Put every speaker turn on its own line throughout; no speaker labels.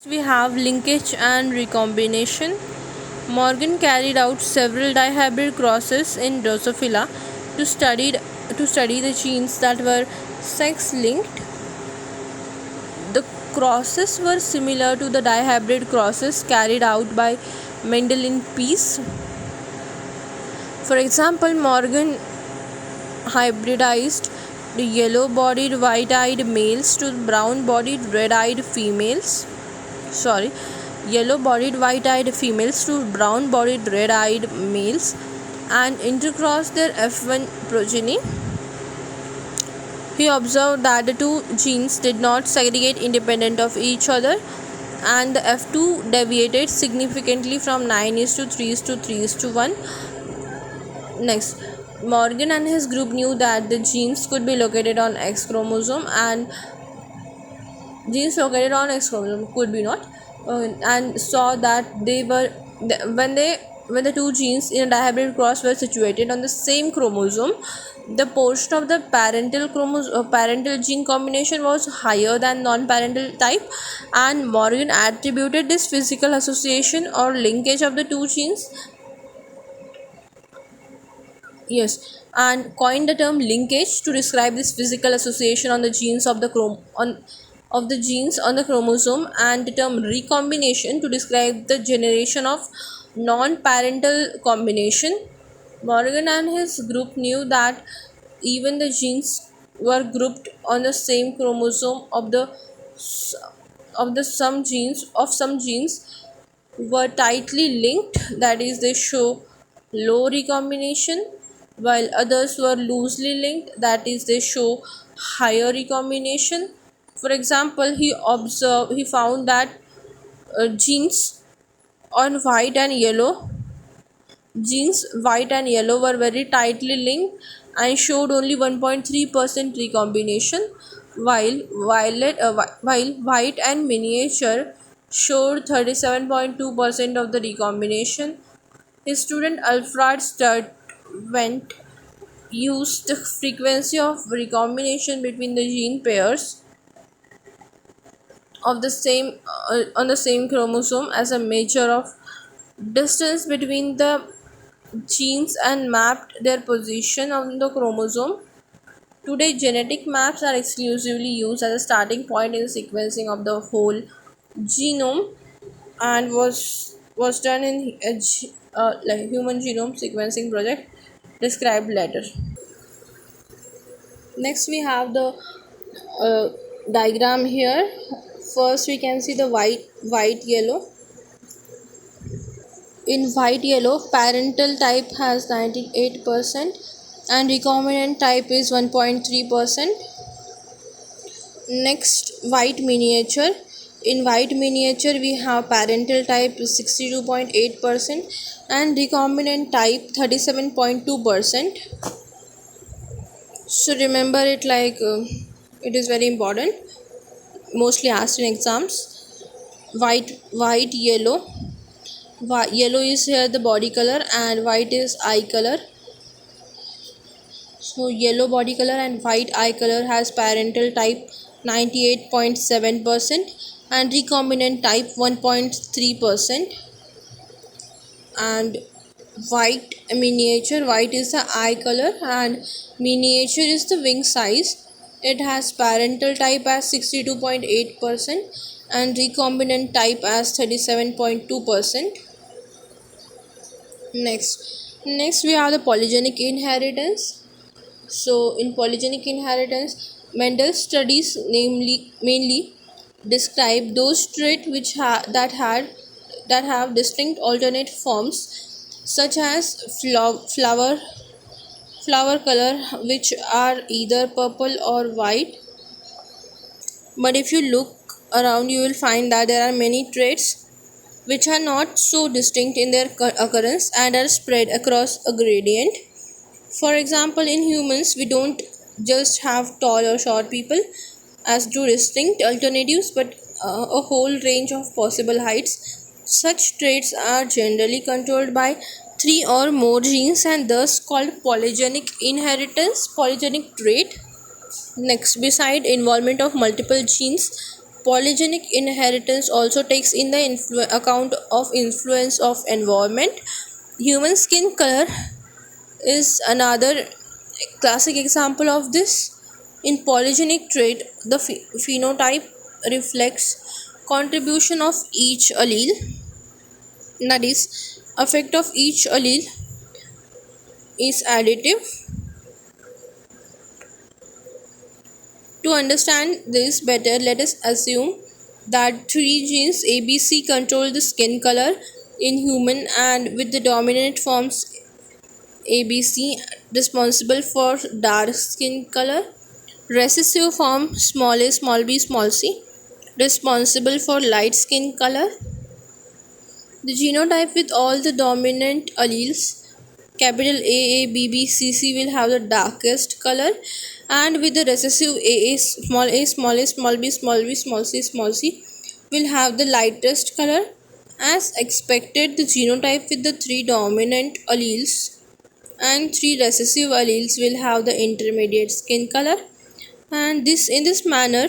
We have linkage and recombination. Morgan carried out several dihybrid crosses in Drosophila to study the genes that were sex linked. The crosses were similar to the dihybrid crosses carried out by Mendel in peas. For example, Morgan hybridized the yellow-bodied white-eyed males to brown-bodied red-eyed females. Yellow-bodied white-eyed females to brown-bodied red-eyed males and intercrossed their F1 progeny. He observed that the two genes did not segregate independent of each other, and the F2 deviated significantly from 9:3:3:1. Next, Morgan and his group knew that the genes could be located on X chromosome and genes located on X chromosome could be not, and saw that they were when the two genes in a dihybrid cross were situated on the same chromosome, the portion of the parental gene combination was higher than non-parental type, and Morgan attributed this physical association or linkage of the two genes, and coined the term linkage to describe this physical association on the genes of the genes on the chromosome, and the term recombination to describe the generation of non-parental combination. Morgan and his group knew that even the genes were grouped on the same chromosome of some genes were tightly linked, that is, they show low recombination, while others were loosely linked, that is, they show higher recombination. For example, he found that genes on white and yellow were very tightly linked and showed only 1.3% recombination, while white and miniature showed 37.2% of the recombination. His student Alfred Sturtevant used the frequency of recombination between the gene pairs of the same on the same chromosome as a measure of distance between the genes and mapped their position on the chromosome. Today, genetic maps are exclusively used as a starting point in the sequencing of the whole genome, and was done in a human genome sequencing project described later. Next, we have the uh, diagram here. First, we can see the white yellow. In white yellow, parental type has 98% and recombinant type is 1.3%. Next, white miniature. In white miniature, we have parental type 62.8% and recombinant type 37.2%. So remember it, it is very important, mostly asked in exams. White yellow. Yellow is here the body color and white is eye color. So yellow body color and white eye color has parental type 98.7% and recombinant type 1.3%. And white is the eye color and miniature is the wing size. It has parental type as 62.8% and recombinant type as 37.2%. Next we have the polygenic inheritance. So in polygenic inheritance, Mendel's studies mainly describe those traits that have distinct alternate forms, such as flower color, which are either purple or white. But if you look around, you will find that there are many traits which are not so distinct in their occurrence and are spread across a gradient. For example, in humans, we don't just have tall or short people as two distinct alternatives, but a whole range of possible heights. Such traits are generally controlled by three or more genes and thus called polygenic inheritance, polygenic trait. Next, beside involvement of multiple genes, polygenic inheritance also takes in the account of influence of environment. Human skin color is another classic example of this. In polygenic trait, the phenotype reflects contribution of each allele, that is, effect of each allele is additive. To understand this better, let us assume that three genes ABC control the skin color in human, and with the dominant forms ABC responsible for dark skin color, recessive form small b small c responsible for light skin color. The genotype with all the dominant alleles capital A, B, B, C, C will have the darkest color, and with the recessive a, small a, small a, small b, small c will have the lightest color. As expected, the genotype with the three dominant alleles and three recessive alleles will have the intermediate skin color, and this in this manner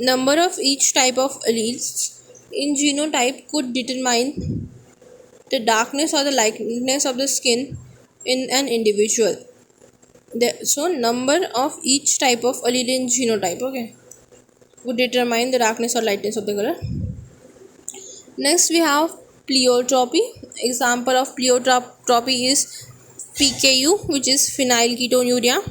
number of each type of alleles in genotype could determine the darkness or the lightness of the skin in an individual. So number of each type of allele in genotype, okay, would determine the darkness or lightness of the color. Next we have pleiotropy. Example of pleiotropy is PKU, which is phenylketonuria.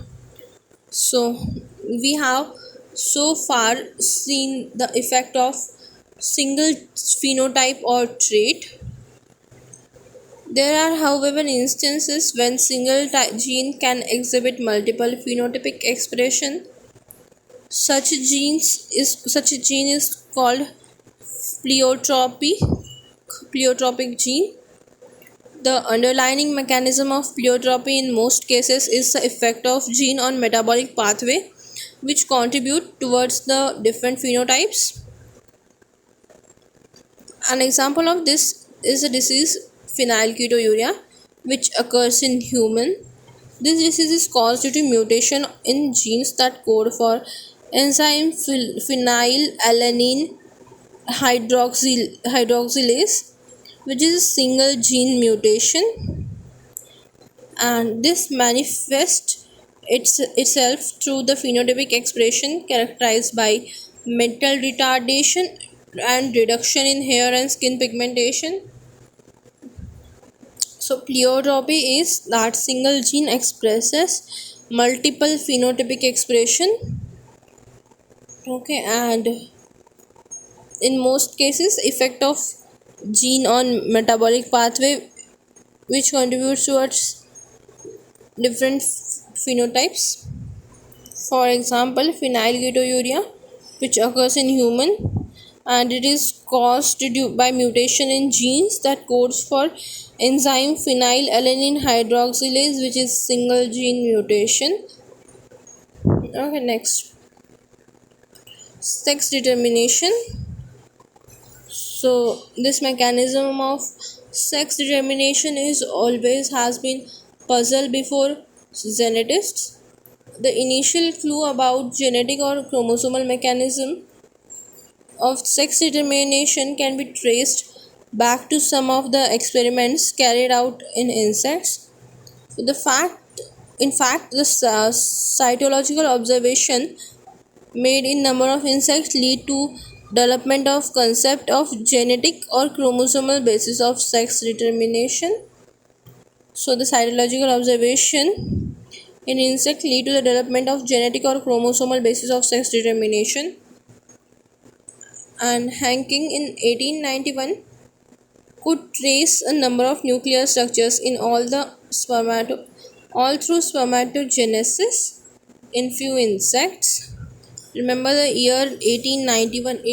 So we have so far seen the effect of single phenotype or trait. There are, however, instances when single gene can exhibit multiple phenotypic expression. Such a gene is called pleiotropic gene. The underlying mechanism of pleiotropy in most cases is the effect of gene on metabolic pathway, which contribute towards the different phenotypes. An example of this is the disease phenylketonuria, which occurs in human. This disease is caused due to mutation in genes that code for enzyme phenylalanine hydroxylase, which is a single gene mutation, and this manifests itself through the phenotypic expression characterized by mental retardation and reduction in hair and skin pigmentation. So pleiotropy is that single gene expresses multiple phenotypic expression, okay, and in most cases effect of gene on metabolic pathway which contributes towards different phenotypes. For example, phenylketonuria, which occurs in human, and it is caused by mutation in genes that codes for enzyme phenylalanine hydroxylase, which is single gene mutation. Okay, next, sex determination. So this mechanism of sex determination is always has been puzzled before geneticists. The initial clue about genetic or chromosomal mechanism of sex determination can be traced back to some of the experiments carried out in insects. In fact, the cytological observation made in number of insects lead to development of concept of genetic or chromosomal basis of sex determination. So the cytological observation in insect lead to the development of genetic or chromosomal basis of sex determination. And Hanking in 1891 could trace a number of nuclear structures in all through spermatogenesis in few insects. Remember the year 1891. In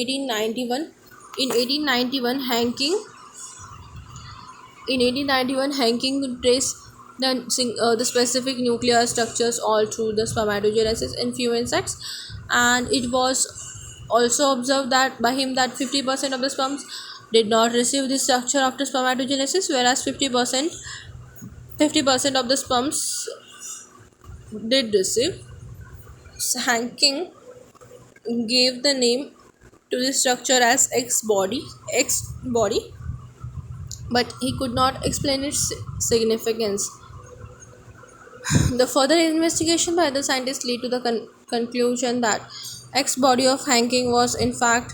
1891, Hanking could trace the specific nuclear structures all through the spermatogenesis in few insects, and it was also observed that by him that 50% of the sperms did not receive this structure after spermatogenesis, whereas 50% of the sperms did receive. Hanking gave the name to the structure as X body, but he could not explain its significance. The further investigation by the scientists lead to the conclusion that X body of Hanking was in fact